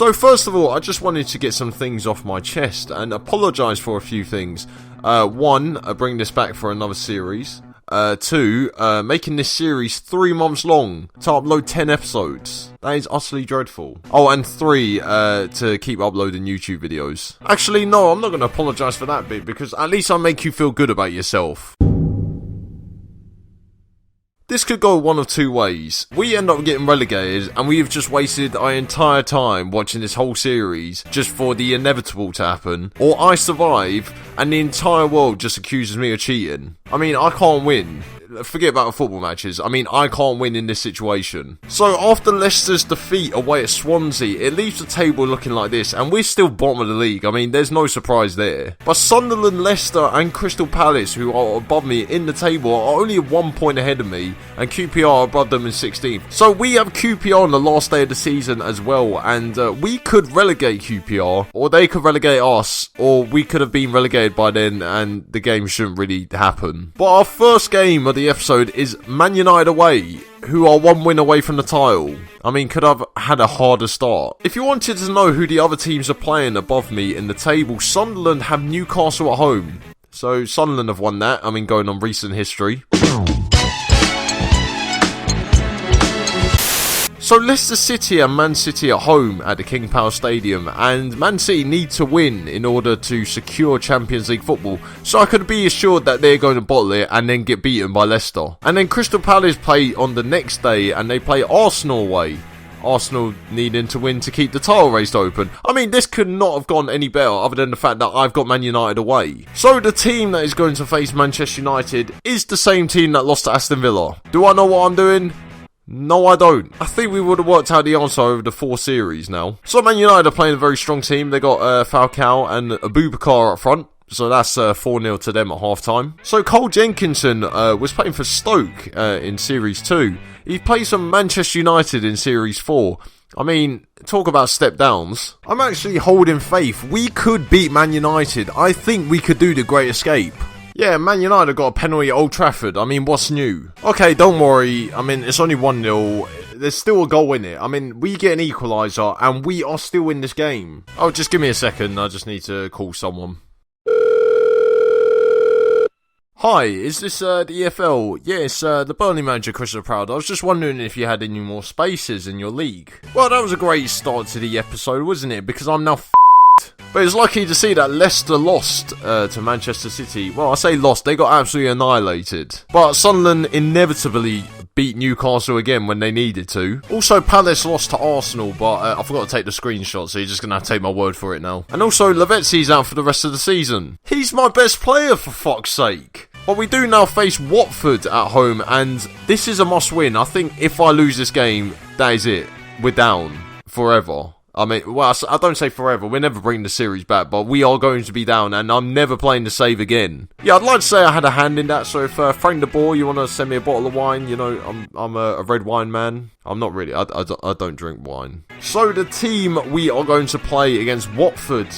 So first of all, I just wanted to get some things off my chest and apologise for a few things. One, bring this back for another series. Two, making this series 3 months long to upload 10 episodes. That is utterly dreadful. Oh, and 3, to keep uploading YouTube videos. Actually, no, I'm not going to apologise for that bit, because at least I make you feel good about yourself. This could go one of two ways. We end up getting relegated and we have just wasted our entire time watching this whole series just for the inevitable to happen. Or I survive and the entire world just accuses me of cheating. I mean, I can't win. Forget about the football matches. I mean, I can't win in this situation. So after Leicester's defeat away at Swansea, it leaves the table looking like this, and we're still bottom of the league. I mean, there's no surprise there. But Sunderland, Leicester and Crystal Palace, who are above me in the table, are only 1 point ahead of me, and QPR are above them in 16th. So we have QPR on the last day of the season as well, and we could relegate QPR, or they could relegate us, or we could have been relegated by then, and the game shouldn't really happen. But our first game of the episode is Man United away, who are 1 win away from the title. I mean, could have had a harder start. If you wanted to know who the other teams are playing above me in the table, Sunderland have Newcastle at home. So Sunderland have won that, I mean, going on recent history. So Leicester City and Man City at home at the King Power Stadium, and Man City need to win in order to secure Champions League football, so I could be assured that they're going to bottle it and then get beaten by Leicester. And then Crystal Palace play on the next day and they play Arsenal away. Arsenal needing to win to keep the title race open. I mean, this could not have gone any better other than the fact that I've got Man United away. So the team that is going to face Manchester United is the same team that lost to Aston Villa. Do I know what I'm doing? No, I don't. I think we would have worked out the answer over the 4 series now. So Man United are playing a very strong team. They got Falcao and Abubakar up front. So that's 4-0 to them at half-time. So Cole Jenkinson was playing for Stoke in Series 2. He plays for Manchester United in Series 4. I mean, talk about step downs. I'm actually holding faith. We could beat Man United. I think we could do the Great Escape. Yeah, Man United got a penalty at Old Trafford. I mean, what's new? Okay, don't worry. I mean, it's only 1-0. There's still a goal in it. I mean, we get an equaliser and we are still in this game. Oh, just give me a second. I just need to call someone. Hi, is this the EFL? Yes, the Burnley manager, Chris Proudie. I was just wondering if you had any more spaces in your league. Well, that was a great start to the episode, wasn't it? Because I'm now But it's lucky to see that Leicester lost to Manchester City. Well, I say lost, they got absolutely annihilated. But Sunderland inevitably beat Newcastle again when they needed to. Also, Palace lost to Arsenal, but I forgot to take the screenshot, so you're just going to have to take my word for it now. And also, Lavetzi's out for the rest of the season. He's my best player, for fuck's sake. But we do now face Watford at home, and this is a must-win. I think if I lose this game, that is it. We're down forever. I mean, well, I don't say forever, we're never bringing the series back, but we are going to be down, and I'm never playing the save again. Yeah, I'd like to say I had a hand in that, so if Frank de Boer, you want to send me a bottle of wine, you know, I'm a red wine man. I'm not really, I don't drink wine. So the team we are going to play against Watford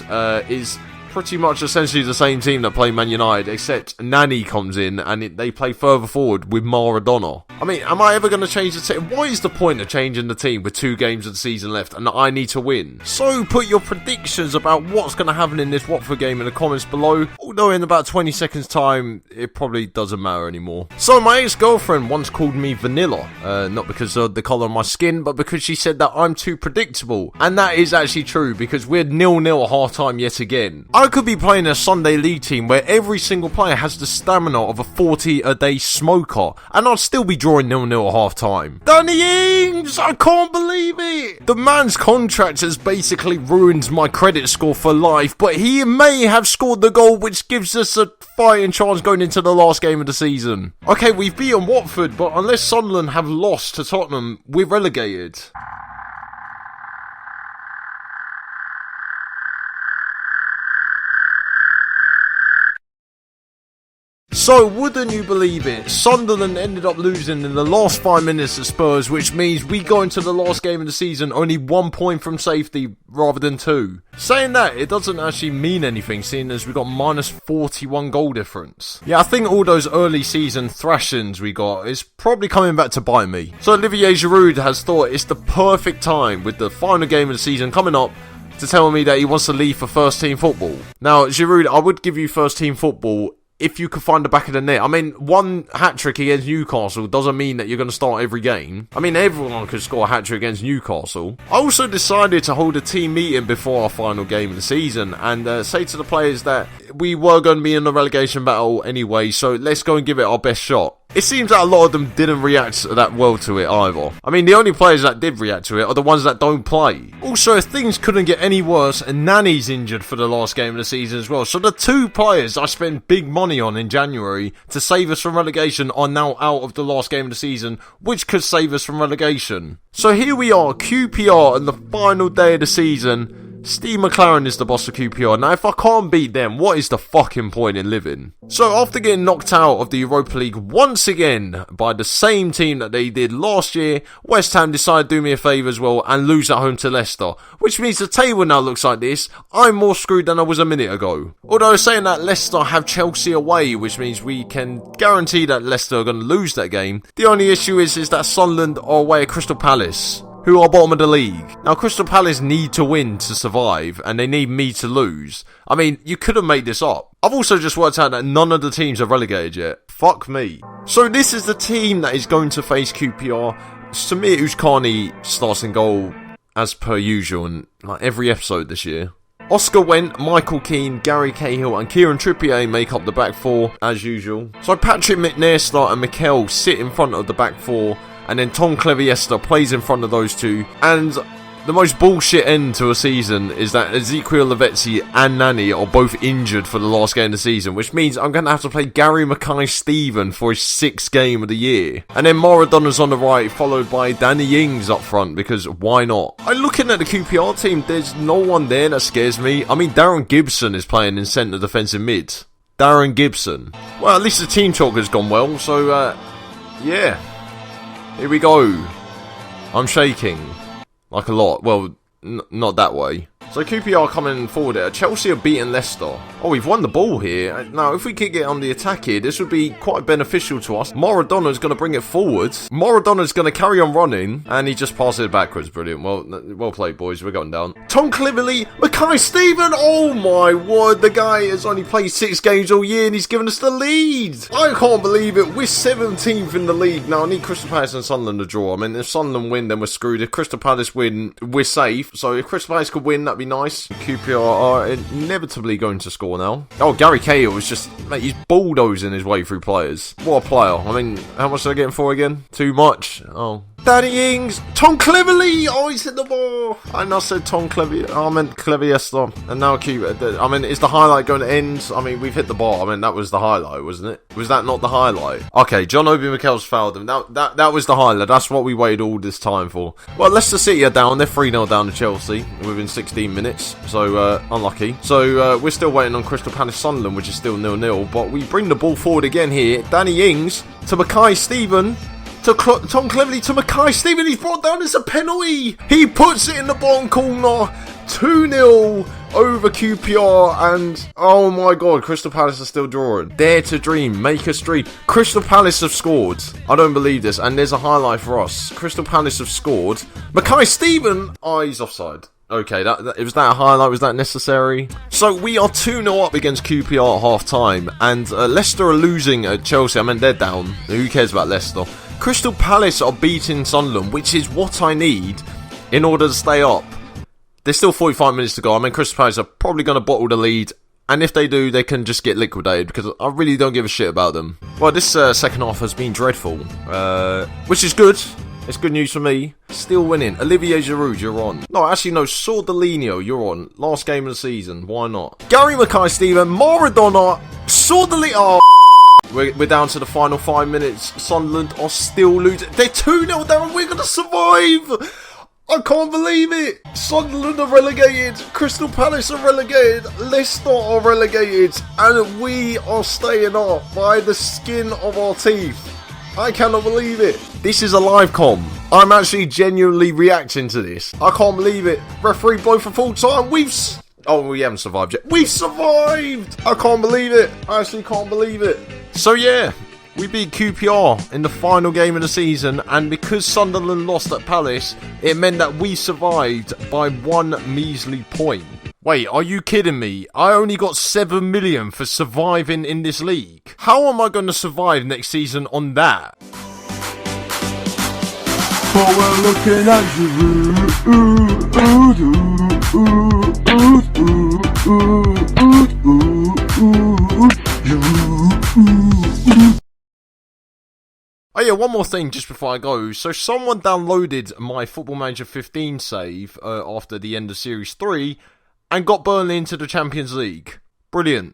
is pretty much essentially the same team that played Man United, except Nani comes in and they play further forward with Maradona. I mean, am I ever going to change the team? What is the point of changing the team with 2 games of the season left and I need to win? So put your predictions about what's going to happen in this Watford game in the comments below, although in about 20 seconds time it probably doesn't matter anymore. So my ex-girlfriend once called me vanilla, not because of the colour of my skin, but because she said that I'm too predictable, and that is actually true because we're 0-0 at half time yet again. I could be playing a Sunday League team where every single player has the stamina of a 40-a-day smoker, and I'd still be drawing 0-0 at half time. Danny Ings! I can't believe it! The man's contract has basically ruined my credit score for life, but he may have scored the goal which gives us a fighting chance going into the last game of the season. Okay, we've beaten Watford, but unless Sunderland have lost to Tottenham, we're relegated. So, wouldn't you believe it? Sunderland ended up losing in the last 5 minutes of Spurs, which means we go into the last game of the season only 1 point from safety rather than 2. Saying that, it doesn't actually mean anything, seeing as we got minus 41 goal difference. Yeah, I think all those early season thrashings we got is probably coming back to bite me. So Olivier Giroud has thought it's the perfect time, with the final game of the season coming up, to tell me that he wants to leave for first team football. Now, Giroud, I would give you first team football if you could find the back of the net. I mean, one hat-trick against Newcastle doesn't mean that you're going to start every game. I mean, everyone could score a hat-trick against Newcastle. I also decided to hold a team meeting before our final game of the season and say to the players that we were going to be in the relegation battle anyway, so let's go and give it our best shot. It seems that a lot of them didn't react that well to it either. I mean, the only players that did react to it are the ones that don't play. Also, if things couldn't get any worse, Nani's injured for the last game of the season as well. So the 2 players I spent big money on in January to save us from relegation are now out of the last game of the season, which could save us from relegation. So here we are, QPR, on the final day of the season. Steve McLaren is the boss of QPR. Now, if I can't beat them, what is the fucking point in living? So, after getting knocked out of the Europa League once again by the same team that they did last year, West Ham decided to do me a favour as well and lose at home to Leicester. Which means the table now looks like this. I'm more screwed than I was a minute ago. Although, saying that, Leicester have Chelsea away, which means we can guarantee that Leicester are going to lose that game. The only issue is that Sunderland are away at Crystal Palace, who are bottom of the league. Now, Crystal Palace need to win to survive, and they need me to lose. I mean, you could have made this up. I've also just worked out that none of the teams are relegated yet. Fuck me. So this is the team that is going to face QPR. Samir Uzkani starts in goal, as per usual, in like every episode this year. Oscar Wendt, Michael Keane, Gary Cahill and Kieran Trippier make up the back 4, as usual. So Patrick McNair and Mikel sit in front of the back 4, and then Tom Cleviesta plays in front of those 2. And the most bullshit end to a season is that Ezequiel Lavezzi and Nani are both injured for the last game of the season, which means I'm going to have to play Gary Mackay-Steven for his 6th game of the year. And then Maradona's on the right, followed by Danny Ings up front, because why not? I'm looking at the QPR team, there's no one there that scares me. I mean, Darren Gibson is playing in centre defensive mid. Darren Gibson. Well, at least the team talk has gone well, so, yeah. Here we go. I'm shaking. Like a lot. Well, not that way. So QPR coming forward here. Chelsea have beaten Leicester. Oh, we've won the ball here. Now, if we could get on the attack here, this would be quite beneficial to us. Maradona's going to bring it forwards. Maradona's going to carry on running. And he just passes it backwards. Brilliant. Well played, boys. We're going down. Tom Cleverley. Mackay-Steven. Oh, my word. The guy has only played 6 games all year and he's given us the lead. I can't believe it. We're 17th in the league. Now, I need Crystal Palace and Sunderland to draw. I mean, if Sunderland win, then we're screwed. If Crystal Palace win, we're safe. So if Crystal Palace could win, that'd be nice. QPR are inevitably going to score now. Oh, Gary Cahill was just, mate, he's bulldozing his way through players. What a player. I mean, how much did I get him for again? Too much. Oh. Danny Ings, Tom Cleverley, oh, he's hit the ball. I said Tom Cleverley, I meant Cleviesta, and now I mean, is the highlight going to end? I mean, we've hit the bar. I mean, that was the highlight, wasn't it? Was that not the highlight? Okay, John Obi Mikel's fouled him. That was the highlight. That's what we waited all this time for. Well, Leicester City are down. They're 3-0 down to Chelsea within 16 minutes, so unlucky. So we're still waiting on Crystal Palace Sunderland, which is still 0-0, but we bring the ball forward again here. Danny Ings to Mackay-Steven. To Tom Cleverley to Mackay-Steven, he's brought down as a penalty. He puts it in the bottom corner. 2-0 over QPR, and oh my god, Crystal Palace are still drawing. Dare to dream, make us dream. Crystal Palace have scored. I don't believe this, and there's a highlight for us. Crystal Palace have scored. Mackay-Steven, oh, he's offside. Okay, was that a highlight? Was that necessary? So we are 2-0 up against QPR at half-time, and Leicester are losing at Chelsea. I mean, they're down. Who cares about Leicester? Crystal Palace are beating Sunderland, which is what I need in order to stay up. There's still 45 minutes to go. I mean, Crystal Palace are probably going to bottle the lead, and if they do, they can just get liquidated, because I really don't give a shit about them. Well, this second half has been dreadful, which is good. It's good news for me. Still winning. Olivier Giroud, you're on. No, actually, no. Sordelino, you're on. Last game of the season. Why not? Gary Mackay-Steven, Maradona, Sordelino. Oh, we're down to the final 5 minutes. Sunderland are still losing. They're 2-0 down. We're going to survive. I can't believe it! Sunderland are relegated, Crystal Palace are relegated, Leicester are relegated, and we are staying up by the skin of our teeth. I cannot believe it. This is a live com. I'm actually genuinely reacting to this. I can't believe it. Referee blow for full time. We haven't survived yet. We've survived! I can't believe it. I actually can't believe it. So yeah, we beat QPR in the final game of the season, and because Sunderland lost at Palace, it meant that we survived by 1 measly point. Wait, are you kidding me? I only got 7 million for surviving in this league. How am I going to survive next season on that? But we're looking at you. Oh yeah, one more thing just before I go. So someone downloaded my Football Manager 15 save after the end of Series 3 and got Burnley into the Champions League. Brilliant.